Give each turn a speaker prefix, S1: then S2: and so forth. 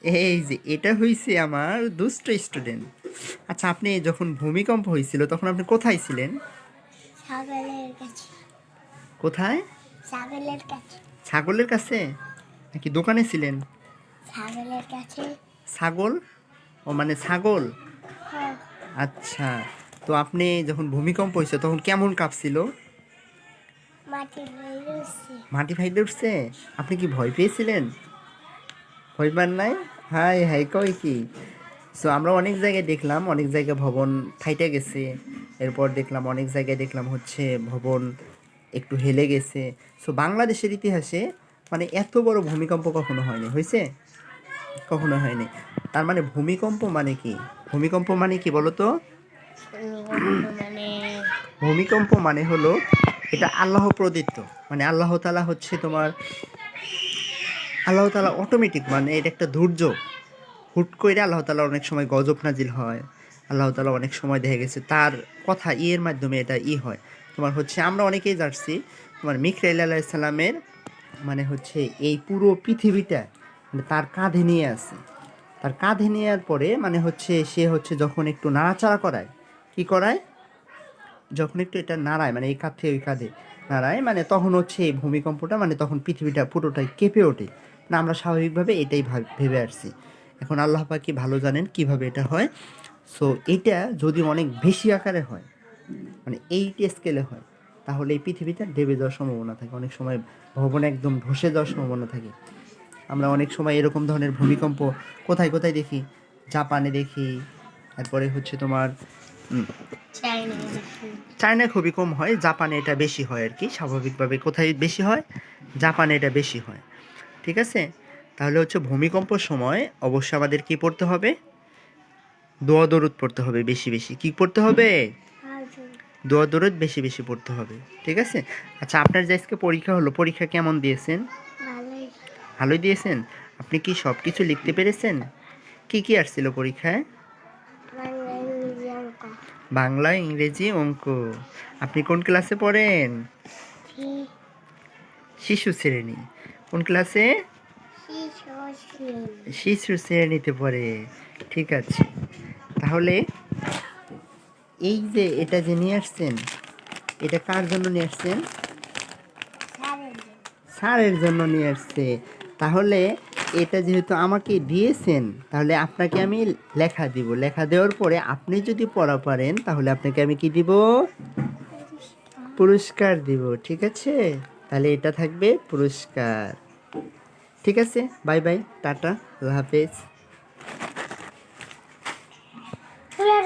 S1: এই যে এটা হইছে আমার দুষ্ট স্টুডেন্ট। আচ্ছা, আপনি যখন ভূমিকম্প হয়েছিল তখন আপনি কোথায় ছিলেন?
S2: ছাগলের কাছে।
S1: কোথায়?
S2: ছাগলের কাছে।
S1: ছাগলের কাছে নাকি দোকানে ছিলেন?
S2: ছাগলের কাছে।
S1: ছাগল? ও মানে ছাগল।
S2: হ্যাঁ,
S1: আচ্ছা, তো আপনি যখন ভূমিকম্প হয়েছে তখন কেমন কাঁপছিল?
S2: মাটি বেরোচ্ছে।
S1: মাটি ফাইটে উঠছে? আপনি কি ভয় পেয়েছিলেন? ভয় পান নাই? হাই হাই কয় কি? সো আমরা অনেক জায়গায় দেখলাম, অনেক জায়গায় ভবন ফাইটে গেছে। এরপর দেখলাম অনেক জায়গায় দেখলাম হচ্ছে ভবন একটু হেলে গেছে। সো বাংলাদেশের ইতিহাসে মানে এত বড় ভূমিকম্প কখনো হয়নি, হয়েছে? কখনো হয়নি। তার মানে ভূমিকম্প মানে কি? ভূমিকম্প মানে কি বলো তো?
S2: মানে
S1: ভূমিকম্প মানে হলো এটা আল্লাহ প্রদত্ত, মানে আল্লাহ তাআলা হচ্ছে তোমার আল্লাহ তাআলা অটোমেটিক, মানে এটা একটা দুর্যোগ। হুট করে আল্লাহ তাআলা অনেক সময় গজব নাজিল হয়। আল্লাহ তাআলা অনেক সময় দেখা গেছে তার কথা ইয়ের মাধ্যমে এটা হয়। তোমার হচ্ছে আমরা অনেকেই জানছি তোমার মিকাইল আলাইহিস সালামের মানে হচ্ছে এই পুরো পৃথিবীটা মানে তার কাঁধে নিয়ে আছে। তার কাঁধে নেওয়ার পরে মানে হচ্ছে সে হচ্ছে যখন একটু নাড়াচাড়া করায়, কি করায়? যখন একটু এটা নাড়ায় মানে এই কাঁধ থেকে ওই কাঁধে নাড়ায়, মানে তখন হচ্ছে এই ভূমিকম্পটা মানে তখন পৃথিবীটা পুরোটাই কেঁপে ওঠে। না, আমরা স্বাভাবিকভাবে এটাই ভেবে আসছি। এখন আল্লাহ পাক কি ভালো জানেন কিভাবে এটা হয়। সো এটা যদি অনেক বেশি আকারে হয়, মানে 8 স্কেলে হয়, তাহলে এই পৃথিবীটা ডেবে যাওয়ার সম্ভাবনা থাকে। অনেক সময় ভবন একদম ধসে যাওয়ার সম্ভাবনা থাকে। আমরা অনেক সময় এরকম ধরনের ভূমিকম্প কোথায় কোথায় দেখি? জাপানে দেখি, তারপরে হচ্ছে তোমার
S2: চাইনা।
S1: চায়নায় খুবই কম হয়, জাপানে এটা বেশি হয় আর কি স্বাভাবিকভাবে। কোথায় বেশি হয়? জাপানে এটা বেশি হয়। ঠিক আছে, তাহলে হচ্ছে ভূমিকম্পর সময় অবশ্যই আমাদের কি পড়তে হবে? দোয়া দরুদ পড়তে হবে বেশি বেশি। কি পড়তে হবে? দোয়া দরুদ বেশি বেশি পড়তে হবে। ঠিক আছে। আচ্ছা, আপনার যে আজকে পরীক্ষা হলো, পরীক্ষা কেমন দিয়েছেন?
S2: ভালোই।
S1: ভালোই দিয়েছেন? আপনি কি সব কিছু লিখতে পেরেছেন? কি কি আসছিল পরীক্ষায়?
S2: বাংলা, ইংরেজি, অঙ্ক।
S1: বাংলা, ইংরেজি, অঙ্ক। আপনি কোন ক্লাসে পড়েন?
S2: শি-
S1: শিশু শ্রেণী। কোন ক্লাসে?
S2: শিশু শ্রেণী।
S1: শিশু শ্রেণীতে পড়ে। ঠিক আছে, তাহলে এই যে এটা যে নিয়ে আসছেন, এটা কার জন্য নিয়ে আসছেন?
S2: স্যারের জন্য।
S1: স্যারের জন্য নিয়ে আসছে। তাহলে এটা যেহেতু আমাকে দিয়েছেন, তাহলে আপনাকে আমি লেখা দিব। লেখা দেওয়ার পরে আপনি যদি পড়া পারেন তাহলে আপনাকে আমি কি দিব? পুরস্কার দিব। ঠিক আছে, তাহলে এটা থাকবে পুরস্কার। ঠিক আছে, বাই বাই, টাটা, আল্লাহ হাফেজ।